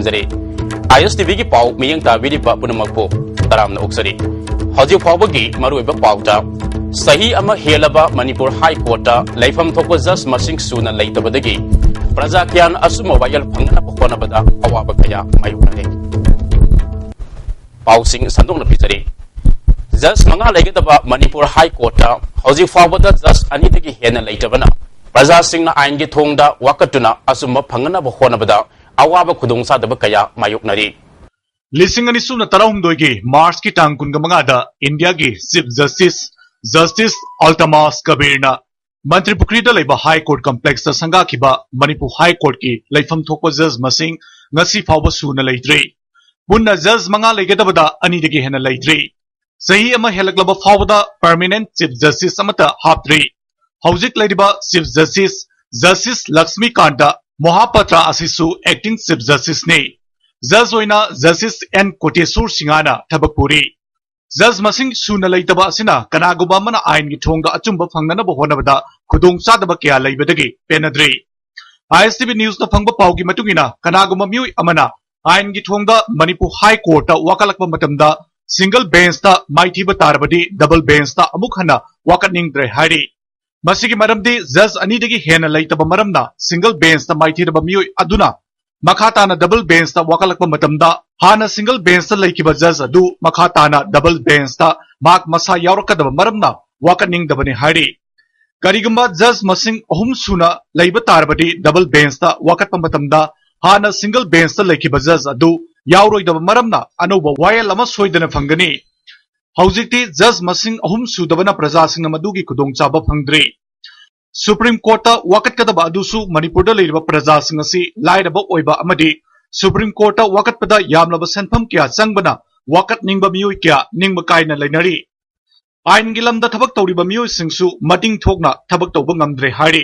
खमजरे ISTV की पाव मियंग ताबीरी पुनमकपो तरामना उक्सरी हौजी फावगी मरुइबा पावता सही अमा हेलबा मणिपुर हाई कोर्ट लेफम थोको जस मसिंग सुना लेतबदगी प्रजा क्यान असुम वायल फंगना होनबदा अवाब कया मायुनरे पाउसिंग संदोंग पिजरी जस मंगा लेगदबा मणिपुर हाई कोर्ट हौजी फावदा जस अनिदगी हेना लेतबना प्रजा सिंगना आइन गी थोंगदा वाकटुना असुम फंगना होनबदा अवाब खुदोंसादब कया मायुनरी लिसिंग अनिसुना तरहुमदोय की मार्च की टांग कुनगमंगादा इंडिया की चीफ जस्टिस अल्तमास कबीरना मंत्रिपुखरीदा लेबा हाई कोर्ट कॉम्प्लेक्स संगाखिबा मणिपुर हाई कोर्ट की लेफम थोको जज मसिंग ngasi फावबा सुना लेद्रे पुन्ना जज मंगा लेगदबदा अनिदगी हेना लेद्रे सही अमा हेलकलबा फावबदा परमानेंट चीफ जस्टिस अमता हाप्द्रे हौजिक लेदिबा चीफ जस्टिस लक्ष्मीकांत महापात्रा असिसु एक्टिंग चीफ जस्टिस ने जज होइना जस्टिस एन कोटेश्वर सिंगाना थबक पुरी जज मसिंग सुना लेतबा असिना कनागुबा मना आइन की थोंगा अचुंबा फंगनबा होनबदा खुदोंग सादबा कया लेबदगी पेनद्रे ISTV न्यूज न फंगबा पावगी मतुंगिना कनागुबा म्यूई अमना आइन की थोंगा मणिपुर हाई कोर्ट वाकलकबा मतमदा सिंगल बेंच ता माइथीबा तारबदी डबल बेंच ता अमुक हना वाकनिंगद्रे हारी मसिगी मरमदी जज अनिदगी हेना लेतबा मरमना सिंगल बेंच ता माइथीरबा म्यूई अदुना मखाताना डबल बेंच ता वाकलकबा मतमदा हाना सिंगल बेंच ता लेकिबा जज अदु मखाताना डबल बेंच ता माक मसा यावरकदबा मरमना वाकनिंगदबने हारी करिगुम्बा जज मसिंग अहुम सुना लेबा तारबदी डबल बेंच ता वाकटपा मतमदा हाना सिंगल बेंच ता लेकिबा जज अदु यावरोइदबा मरमना अनौबा वायल अमा सोइदना फंगनी हौजिकती जज मसिंग अहुम सुदबना प्रजासिंग मदुगी खुदोंचाबा फंगद्रे सुप्रीम कोर्ट वाकटकदबा अदुसु मणिपुरदा लेरिबा प्रजासिंग असि लाइरबा ओइबा अमदि सुप्रीम कोर्ट वाकटपदा यामलबा सेनफम क्या चंगबना वाकट निंगबा मियोय क्या निंगबा कायना लेनरी आइन गिलमदा थबक तौरिबा मियोय सिंगसु मटिंग थोकना थबक तौबा ngamdre हारी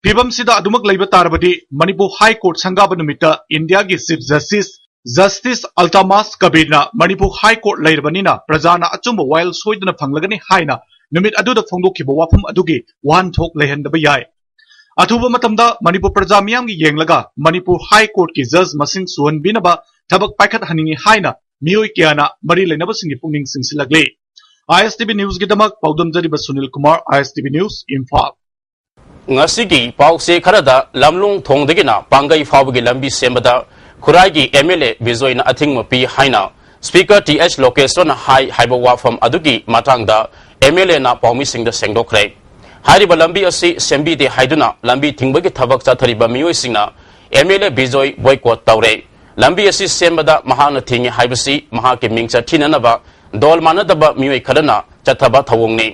फिबम सिदा अदुमक लेबा तारबदि मणिपुर हाई कोर्ट संगाबा नुमिता इंडिया की चीफ जस्टिस अल्तामास कबीरना मणिपुर हाई कोर्ट लेरबनिना प्रजाना अचुंबा वायल सोइदना फंगलगनी हाइना नुमित अदुदा फोंदोखिबा वाफम अदुगी वान थोक लेहनदबा याय अथुबा मतमदा मणिपुर प्रजा मियामगी येंगलगा मणिपुर हाई कोर्ट की जज मसिंग सुहनबिनबा थबक पाइखत हनिंगी हाइना मियोय क्याना मरी लेनबा सिंगी पुंगनिंग सिंगसिलगले ISTV न्यूज की दमक पौदम जरिबा Sunil Kumar ISTV news Imphal ngasi pause kharada lamlung thongdagina pangai fawgi lambi sembada khuraigi MLA bizoina athing mapi haina speaker TH location hai haibawa from adugi matangda MLA na pawmi singda sengdokre hariba lambi asi sembi de haiduna lambi thingbagi thabak chathariba miyoi singna MLA bizoi boycott tawre lambi asi sembada mahana thingi haibasi mahake mingcha thinanaba dol manadaba miyoi kharana chathaba thawongni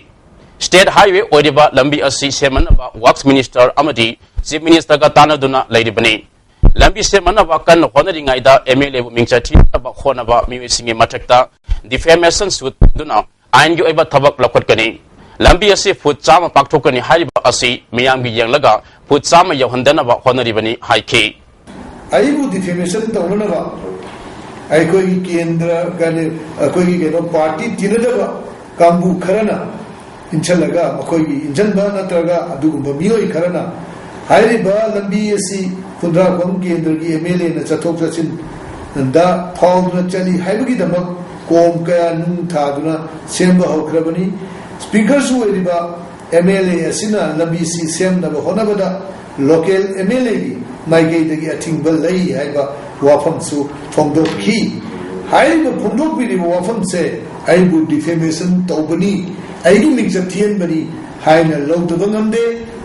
State Highway Oriba Lambi Asi Semanaba Works Minister Amadi Chief Minister Gatanaduna Lady Bani Lambi Semanaba Kan honoring Ida MLA Mingchati about Honaba Miwisi Matakta defamation suit Duna Ain Eba Tabak Lakotani Lambi Asi Food Sama Paktokani Hariba Asi Miyangi Yangaga Food Sama Yohandanaba Honoribani High K. I would defamation Taunava I go Kendra Gani Party Tinadaba Kambu Karana इंचलगा मकोई इंजनबा नत्रगा अदुगुंबा मियोई खरना हाइरिबा लंबी एसी फुंद्रा कोम केंद्र की एमएलए न चथोक चचिन दा फाउना चली हाइबगी दमक कोम कया नुं थादुना सेंबा होख्रबनी स्पीकर सु एरिबा एमएलए एसिना लंबी सी सेमना होनबदा लोकल एमएलए की माइगे दगी अथिंगबल लई हाइबा वाफम सु फोंदो की हाइरिबा फोंदो बिरि वाफम से आइबु डिफेमेशन तौबनी आइगु मिक्सर थियन बनी हाइना लौदबा ngamde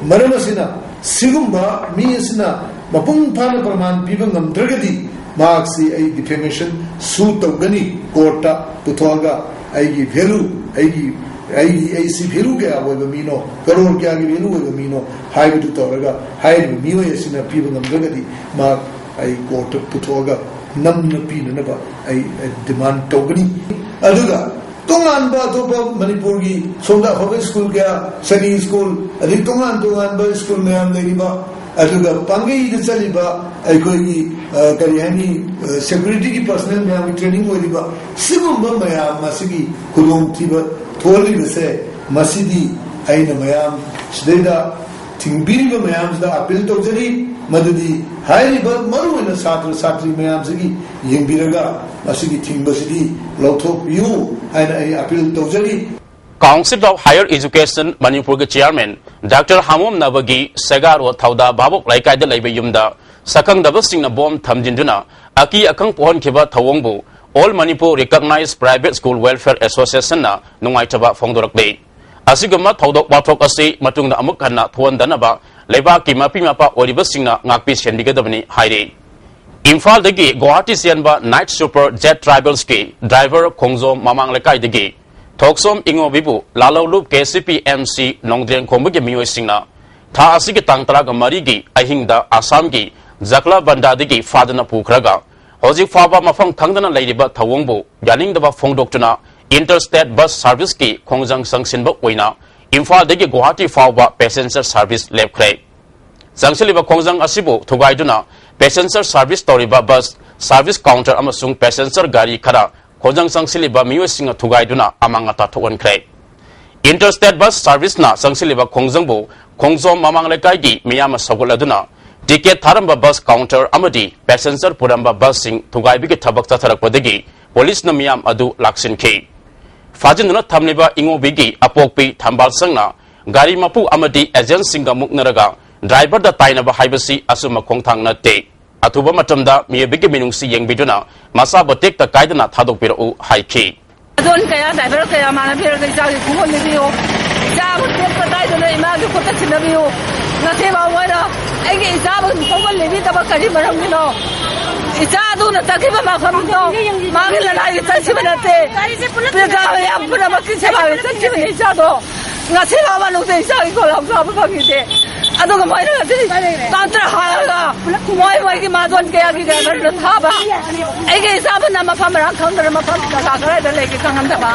मरमसिना सिगुम्बा मियसिना मपुंग फाना प्रमाण पिबा ngamdragadi मार्क्सी आई डिफेमेशन सू तौगनी कोर्टा पुथोगा आइगी भेलू आइगी सी भेलू के आवबा मीनो करोड़ क्या की भेलू आवबा मीनो हाइबु तौरगा हाइबु मियसिना पिबा ngamdragadi मार्क आई कोर्ट पुथोगा नमन पीननबा आई डिमांड तौगनी अदुगा तोंगानबा तोपा मणिपुर की सोंदा हॉकी स्कूल क्या सनी स्कूल अधिक तोंगानबा स्कूल मैम लेरिबा अदुगा पांगई द चलिबा अखोई करियानी सिक्योरिटी की पर्सनल मैम ट्रेनिंग होलिबा सिगुम्बा मैम मसिगी खुलोंग थिबा थोलिबसे मसिदी आइना मैम सिदेदा थिंबिरिबा मैम दा appeal तौजरी madudi hairiba maruina satri mayam sigi yengbiraga asigi thimbasidi lauthok biu haina ai appeal tawjari. Council of Higher Education Manipur Chairman Dr. Hamom Navagi Sagaro Thauda Babok Laikai de Laiba Yumda Sakang Dabasing na Bom Tamjinduna Aki Akang Pohon Kiba Tawongbu All Manipur Recognized Private School Welfare Association na Nungaitaba Fongdorak Day. Asigama Taudok Watok Asi Matung na Amukana Tuan Danaba Leba Kimapi Mapa Oribasing na Ngakpi Sendigadabani Haide. Imphal Degi Guwahati Sianba Night Super Jet Tribal Ski Driver Kongzo Mamang Lekai Degi Toksom Ingo Bibu Lalo Loop KCP MC Nongdren Kombugi Miyo Singna Tha Asigi Tangtaraga Marigi Ahingda Asamgi Zakla Banda Degi Fadana Pukraga Hoji Faba Mafang Kangdana Ladiba Tawongbu Yaningdaba Fongdoktuna Interstate Bus Service Ki Kongjang Sangsinba Oina Imphal Degi Guwahati Faba Passenger Service Lepkre Sangsiliba Kongjang Asibu Tugaiduna Passenger Service Toriba Bus Service Counter Amasung Passenger Gari Kara Kongjang Sangsiliba Miyo Singa Tugaiduna Amangata Tuan Kre Interstate Bus Service na Sangsiliba Kongjangbu Kongzom Mamang Lekai Miyama Saguladuna Ticket Taramba Bus Counter Amadi Passenger Puramba Bus Sing Tugaibiki Tabak Tatarakwadegi Police na Miyam Adu Laksin K Fajinuna Tamniba Ingo Bigi Apokpi Tambal Sangna Gari Mapu Amadi Agent Singa Muknaraga Driver da Tainaba Haibasi Asuma Kongtang na Te Atuba Matamda Miyabiki Minungsi Yang Biduna Masa Batek ta Kaidana Tadok Piru Haiki Don kaya driver kaya mana pira kaya jagi kumon ni biyo jabu tekta Kaidana imagi kota china biyo nasi bawa na egi jabu kumon ni biyo taba kari maram nino Ijadu na takiba makamno magila na itansi banate pika ya pura makisi bawa itansi bani ijadu nasi bawa nukte ijagi kolam kabu kagite Ado ka mai na ti tantra haga moi ki madon ke agi ga na thaba ai ge sab na ma pham ra khang na ma pham ka ka da le ki khang da ba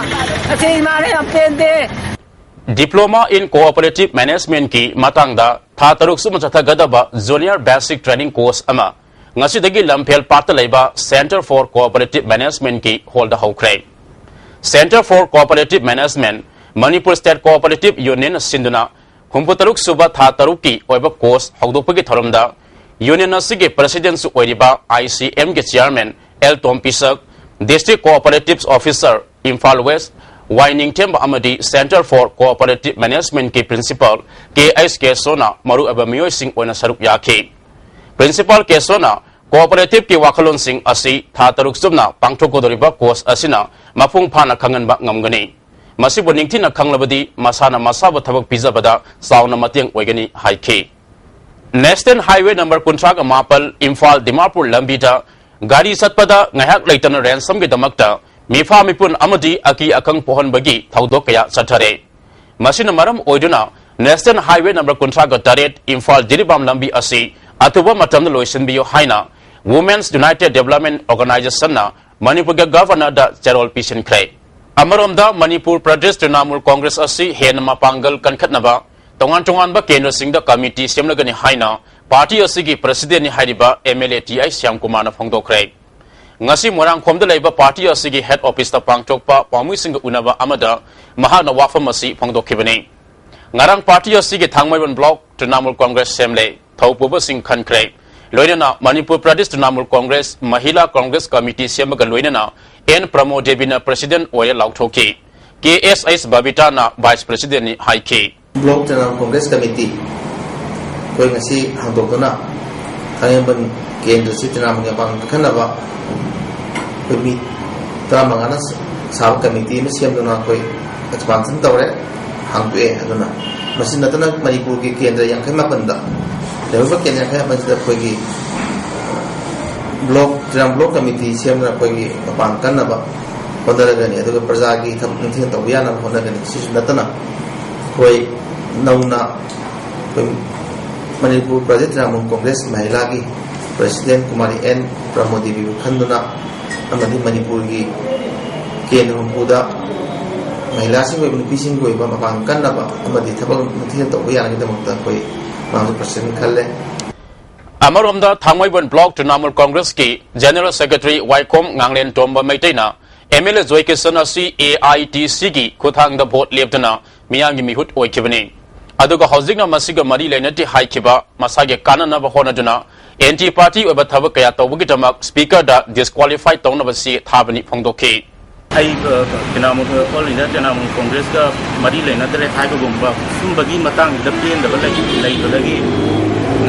ase ma re am pen de Diploma in Cooperative Management ki matangda tha taruk sum chatha gadaba Junior Basic Training Course ama ngasidagi Lamphel Pata Laiba Center for Cooperative Management ki hold the hokre Center for Cooperative Management Manipur State Cooperative Union Sinduna Kumputaruk Suba Tha Taruki Oiba Course Hogdopagi Thoramda Union Asigi President Su Oiriba ICM ke Chairman L Tom Pisak District Cooperatives Officer Imphal West Wining Temba Amadi Center for Cooperative Management ke Principal KSK Sona Maru Abamiyo Singh Oina Saruk Yaki Principal ke Sona Cooperative ki Wakalon Singh Asi Tha Taruk Subna Pangthokodoriba Course Asina Mapung Phana Khanganba Ngamgani Masibu Ningtina Kanglabadi Masana Masaba Tabak Pizabada Sauna Matiang Wegani Haiki National Highway number Kuntraga Mapal Imphal Dimapur Lambita Gari Satpada Ngahak Laitana Ransom Gidamakta Mifa Mipun Amadi Aki Akang Pohon Bagi Taudokaya Satare Masina Maram Oiduna National Highway number Kuntraga Taret Imphal Diribam Lambi Asi Atuba Matam Loisin Bio Haina Women's United Development Organization na Manipur Governor da Gerald Pishin Kray Amaramda Manipur Pradesh Trinamool Congress Asi Henama Pangal Kankatnaba Tongan ba Kendra Singda Committee Semlagani Haina Party Asigi President ni Hariba MLA TI Syam Kumana Phongdokre Ngasi Morang Khomda Laiba Party Asigi Head Office ta Pangtokpa Pamui Singa Unaba Amada Mahana Wafamasi Phongdokhibani Ngarang Party Asigi Thangmaiban Block Trinamool Congress Semle Thaupuba Singh Khankre Loinana Manipur Pradesh Trinamool Congress Mahila Congress Committee Semaga Loinana N Pramod Debina President Oya Lauthoki KSS Babitana Vice President ni Haiki Block Trinamool Congress Committee Koi ngasi hangdokna Thayamban Kendra Trinamool Yapang Khanaba Koi mi Tramangana Sab Committee ni Siamdona Koi expansion tawre hangtue aduna masin natana Manipur ki Kendra yang khai mapanda Lewa Kendra khai majda koi ki Block Committee Siamna Koi Kapang Kanaba Honoragani aduga Prajagi Thamthin Tawiyana Honoragani Sisu Natana Koi Nauna Manipur Pradesh Trinamool Congress Mahilagi President Kumari N Pramodi Bibu Khanduna Amadi Manipur ki Kendra Humpuda Mahila Singh Wei Nupi Singh Wei Mapang Kanaba Amadi Thabak Muthin Tawiyana Kidamakta Koi Mangu President Khalle Amaramda Thangmaiban Block Trinamool Congress ki General Secretary Waikom Nganglen Tomba Maitaina MLA Zoikesan Asi AITC ki Kuthangda Vote Leptana Miyangi Mihut Oikibani aduga housing na masiga mari lenati haikiba masage kanana ba honaduna anti party oba thabak kaya tawbugi tamak speaker da disqualified tawna ba si thabani phongdokhe ai kinamu all india kinamu congress ka mari lena dre haiba gumba sumbagi matang da plan da lai lagi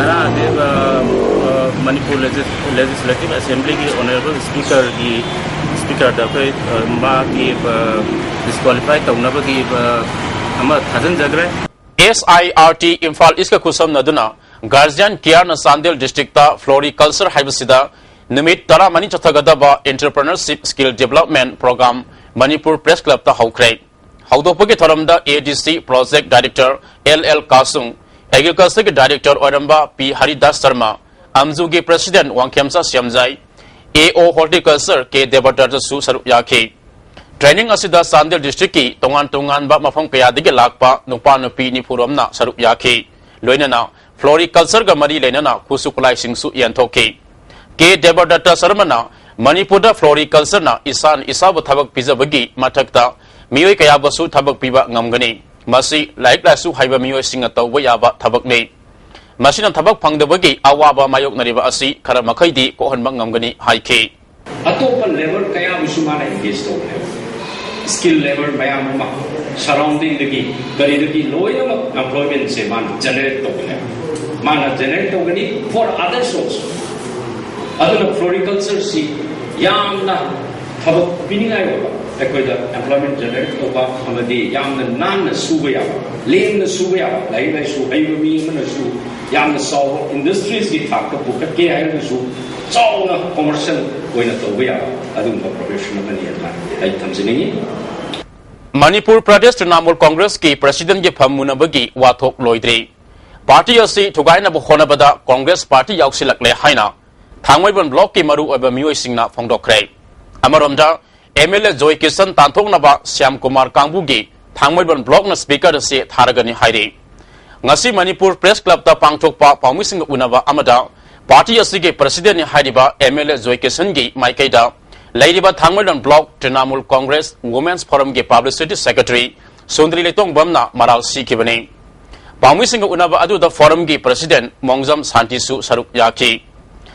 nara de manipur legislative assembly ki honorable speaker da kai ma ki disqualified tawna ba ki ama thajan jagre SIRT Imphal iska kusam naduna Guardian Care na Sandel district ta floriculture haibasida nimit tara mani chathagadaba entrepreneurship skill development program Manipur Press Club ta haukre haudopagi tharamda ADC project director LL Kasung agriculture ke director Oramba P Haridas Sharma Amzugi president Wangkhyamsa Syamjai AO horticulture ke Debatar su saru yakhe training asida Sandel district ki tongan ba mafam kaya dige lakpa nupa nupi ni phuramna saru yakhe loinana floriculture ga mari lenana khusukulai singsu yanthoke ke Debatar Sharmana Manipur da floriculture na isan isabu thabak pizabagi mathakta miyoi kaya basu thabak piba ngamgani masi like la su haiba miyoi singa tawba yaba thabak ne masina thabak phangdabagi awaba mayok nariba asi khara makhaidi ko honba ngamgani haike atopan level kaya busumana engage to skill level mayam ma surrounding dagi gari dagi loyal employment se man generate to mana generate to gani for other source aduna floriculture si yamna thabak piningai ba akoida employment generate to ba amadi yamna nanna subaya lena subaya lai su aiba mi mana su yamna solve industries ki thak ka bukat ke ai su chauna commercial oina to ba adum professional mani atla ai thamjini Manipur Pradesh Trinamool Congress ki president ge phammunabagi wathok loidre party asi thugaina bu honabada Congress party yausilakle haina thangmoibon block ki maru oba mioi singna phongdokre amaromda MLA Joy Kisan tanthoknaba Syam Kumar Kangbu gi thangmoibon block na speaker se tharagani haire ngasi Manipur Press Club ta pangthokpa paumising unaba amada party asi ge president ni hariba MLA Joy Kisan gi maikaida Lairiba Thangmoibon block Trinamool Congress Women's Forum ge publicity secretary Sundri Letong Bamna maral sikibani paumising unaba adu da forum gi president Mongjam Santisu saruk yakhi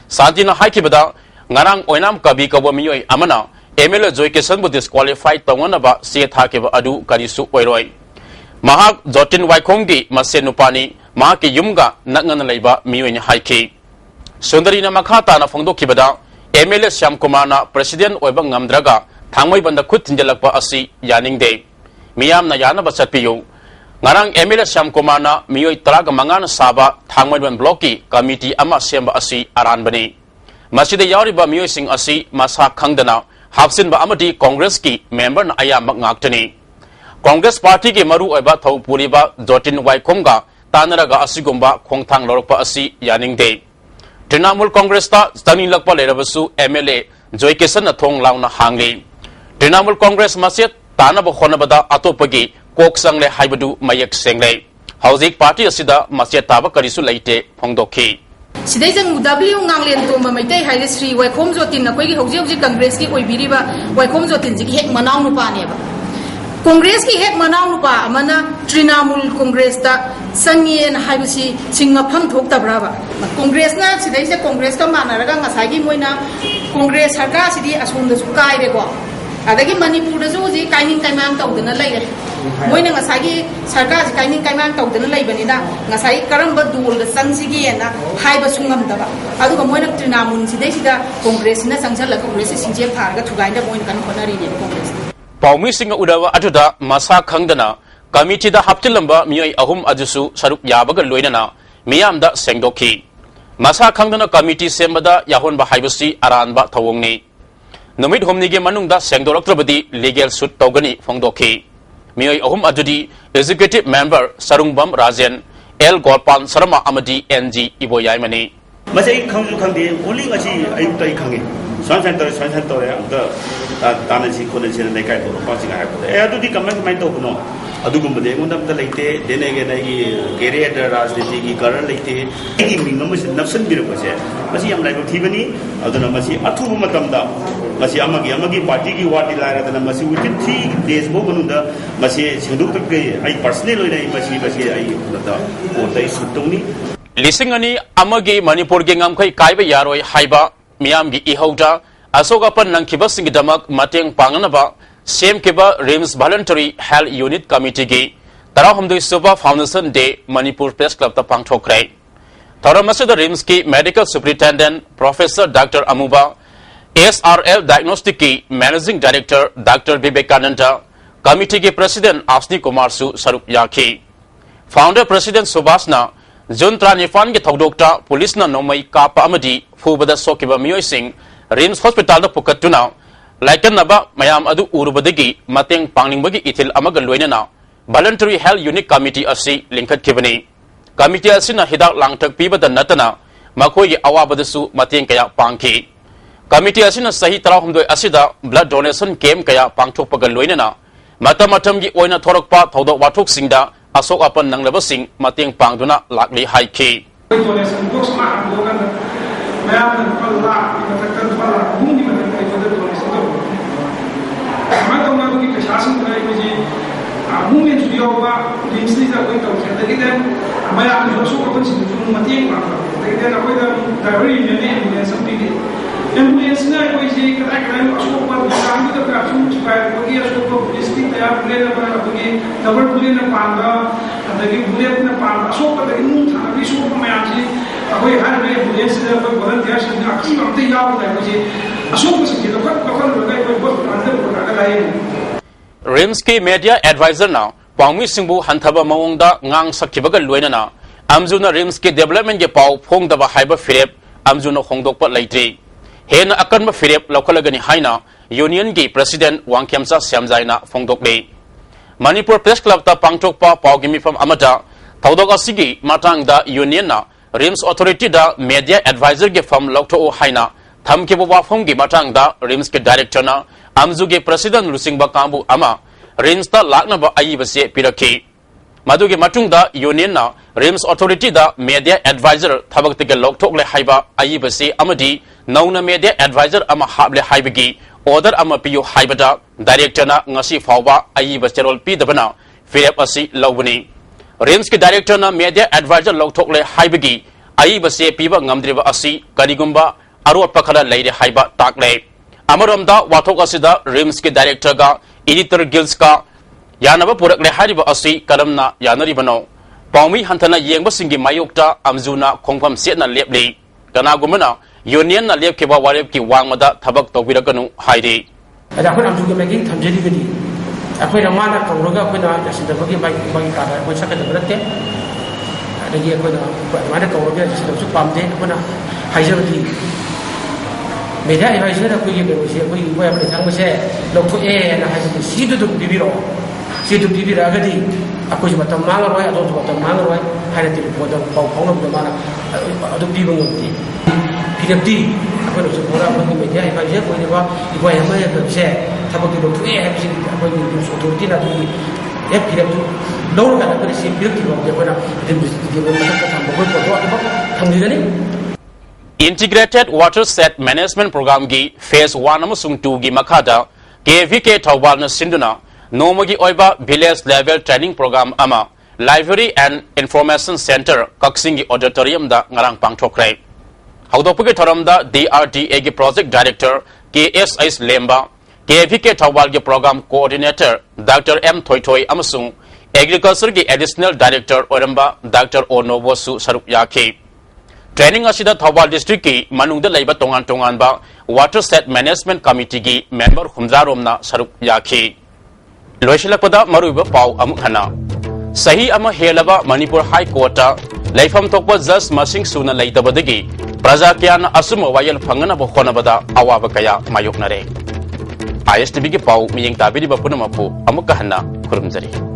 Santina haikibada ngarang oinam kabi kawa miyoi amana MLA Joy Kisan bu disqualified tawanaba se thakiba adu karisu oiroi mahak Jotin Waikhomgi masenupani mahaki yumga nangana leiba miyoi ni haiki Sundari na makhata na phongdokibada MLA Syam Kumar na president oiba ngamdraga thangmoibanda khut tinjalakpa asi yaningde miyam na yana bachatpiyu ngarang MLA Syam Kumar na miyoi taraga mangana saba thangmoiban block ki committee ama semba asi aranbani masida yauriba miyoi sing asi masa khangdana hapsinba amati Congress ki member na ayamba ngaktani Congress party ki maru oiba thawpuriba Jotin Waikhomga tanaraga asigumba khongthang lorokpa asi yaningde Trinamool Congress ta stani lakpa lerabasu MLA Joy Kisan na thong launa hangli Trinamool Congress maset tanaba honabada atopagi kok sangle haibadu mayak sengle hauzik party asida maset taba karisu leite phongdokhi Sidai jang W nganglen to ma maitai haire Sri Waikhom Jotin na koi gi hauji Congress ki oibiriba Waikhom Jotin ji hek manaw nu pa ne ba Congress ki hek manaw nu pa amana Trinamool Congress ta sangyen haibisi singma phang thok tabra ba Congress na sidai se Congress ka manaraga ngasai gi moina Congress sarkar sidi asum da su kai re ko adagi Manipur da su ji kaining kaimang tawdana laire moina ngasai gi sarkar ji kaining kaimang tawdana laibani da ngasai karamba dul da sangsigi na haiba sungam da ba adu ga moina Trinamool sidai sida Congress na sangsala Congress sinje pharga thugai da moina kan khonari ne Congress paumi singa udawa aduda masa khangdana committee da haptilamba miyoi ahum ajusu saruk yabaga loinana miyamda sengdokhi masa khangdana committee sembada yahon ba haibasi aranba thawongni numit homni ge manungda sengdoroktrabadi legal suit tawgani phongdokhi miyoi ahum ajudi executive member Sarungbam Rajan L Gopal Sharma amadi NG Iboyaimani masai khangju khangde only ngasi ayuktai khange swine तौर tansy खोनसी लेकाय तो पासी है कमें तौबनो अदुगुम्बदे एंगोंदा लेते देनेगे नगी career राजनीति की कारण लेते की Ming नफसन बिरपसे मसी हम लाइव थीबनी अदुना मसी अथुब मतमदा मसी अमगी पार्टी की वाटी लायरदना मसी विथिन 3 days बो मनुदा मसी सेंदुक तक आई पर्सनल होइना मसी आई नदा ओतै सुतौनी लिसिंग अनि अमगी मणिपुर गे ngamkhai kaiba yaroi haiba miyam gi ihauda asogapan nangkhibasingidamak mateng panganaba सेम केबा RIMS voluntary health unit committee की तरहमदुई सुबा foundation day Manipur press club पांगथोखरे थौरम रिम्स की medical superintendent professor doctor Amuba SRL diagnostic की managing director doctor Vivekananda committee के प्रेसिडेंट आसनी कुमार सु सरुक याखी फाउंडर प्रेसिडेंट सुभाषना जून 24 के थौदोक्ता पुलिस नोमई कापा अमदी फुबदा सोकिबा मियोइसिंग रिम्स हॉस्पिटल पुकटुना लाइटनबा मयाम अदु उरुबदगी मतेंग पांगनिंगबगी इथिल अमग लोइनना वॉलंटरी हेल्थ यूनिट कमिटी असि लिंखटखिबनी कमिटी असिना हिदाक लांगथक पीबदा नतना मखोयगी अवाबदसु मतेंग कया पांगखि कमिटी असिना सही 32 असिदा ब्लड डोनेशन कैंप कया पांगथोकपगा लोइनना मतमतमगी ओइना थोरकपा थौदोक वाथोकसिंगदा असोक अपन नंगलबसिंग मतेंग पांगदुना लाकलि हाइखि डोनेशन बॉक्स मा हांदोगन मयाम पल्ला मतकन पल्ला भूमि मतकन डोनेशन की शासन मूवमेंट यूबा रिम्सनी तौर मैं अशोक मतें ड्राइवर यूनियन एम्बुलेंस पीगे एम्बुलेंसना कदा कदा अशोक दुकान अशोक पुलिस की तैयार बुलेट डबल बुलेट पाद बुलेट पाद अशोक इमूंग थाना अशोक मैम से एम्बुलेंस वॉलंटियर्स रिम्स की मीडिया एडवाइजर ना पांगमी सिंबु हंथबा मवंगदा ngang sakhibaga loinana amjuna rims के डेवलपमेंट के पाव फोंगदबा हाइबा फिरेप amjuna khongdokpa leitri हेना अकनबा फिरेप लौखलगनी हाइना यूनियन की प्रेसिडेंट वांगखेमसा श्यामजाइना फोंगदोकले मणिपुर प्रेस क्लब ता पांगथोकपा पावगी मिफम अमदा थौदोक असिगी मातांगदा यूनियन ना रिम्स अथॉरिटी दा मीडिया एडवाइजर के फम लौथो हाइना थमकेबो वाफम की मातांगदा रिम्स के डायरेक्टर ना आमजू के प्रेसिडेंट लुसिंगबा कांबू अमा रिम्स ता लाकनबा आइबसे पिरखि मदुगे मतुंगदा यूनियन ना रिम्स अथॉरिटी दा मीडिया एडवाइजर थबकते लौथोकले हाइबा आइबसे अमदी नौना मीडिया एडवाइजर अमा हाबले हाइबगी ऑर्डर अमा पियो हाइबदा डायरेक्टर ना ngasi फावबा आइबा चेरोल पीदबना फिरेप असि लौबनी रिम्स के डायरेक्टर ना मीडिया एडवाइजर लौथोकले हाइबगी आइबसे पीबा ngamdriba असि करिगुम्बा अरोप खरा लेरे हाइबा ताकले अमरमदा वाथोक असिदा रिम्स के डायरेक्टर का एडिटर गिल्स का यानबा पुरकले हारिबा असि करमना यानरिबनो पाउमी हंथना येंगबसिंगी मायोक्ता अमजुना खोंफम सेतना लेपले कनागुमना यूनियन ना लेपकेबा वारेप की वांगमदा थबक तौबिरकनु हाइरे अदा अपन अमजुगे मेकिंग थमजेलिगदी अखोइना माना कौरगा अखोइना जसिदबगी बाई कादा अखोइ सकदबरते अदगी अखोइना माना कौरगा जसिदबसु पामदे अखोइना हाइजबदी मीडिया एडवाइजर अखोइगे बेबसे अखोइगे वेब लेथांबसे लौथोए ना हाइजबदी सीदुदु बिबिरो सीदु बिबिरागदी अखोइजे मतम मांगरोय अदो मतम मांगरोय हाइना टेलीफोन दा पाउ फाउनबदा माना अदु बिबंगती फिरब्दी अखोइना सुपुरा अखोइगे मीडिया एडवाइजर कोइनेबा इगोय अमा बेबसे थबकि लौथोए हाइबसे अखोइगे अथॉरिटी ना दुगी एक फिरब्दु लौरगा अखोइगे सी फिरब्दी बंदे अखोइना दिबो मतम थांबो फोटो अदो थांदिगनी integrated watershed management programme की फेज 1 अमसुंग 2 की मखादा केवीके थौबाल सिंधुना नोमगी ओइबा विलेज लेवल ट्रेनिंग प्रोग्राम अमा library and information centre Kakching की ऑडिटोरियम दा ngarang पांगथोखरे हौदोपगे थरमदा DRDA की प्रोजेक्ट डायरेक्टर KSS लेम्बा केवीके थौबाल के programme coordinator doctor M Thoithoi अमसुंग एग्रीकल्चर की एडिशनल डायरेक्टर ओरंबा डॉक्टर O नोबोसु सरुक याखी ट्रेनिंग असिदा थौबाल डिस्ट्रिक्ट की मनुंगदा लैबा तोंगान तोंगानबा वाटर सेट मैनेजमेंट कमिटी की मेंबर हुमजारोमना सरुक याखी लोइसलकपदा मरुइबा पाउ अमुक हना सही अमा हेलबा मणिपुर हाई कोर्ट लैफम थोकपा जज मसिंग सुना लैतबदगी प्रजा क्यान असुम वायल फंगना बखोनबदा अवाब कया मायोकनरे ISTV की पाउ मियंग ताबिरिबा पुनमपु अमुक हना खुरुमजरी।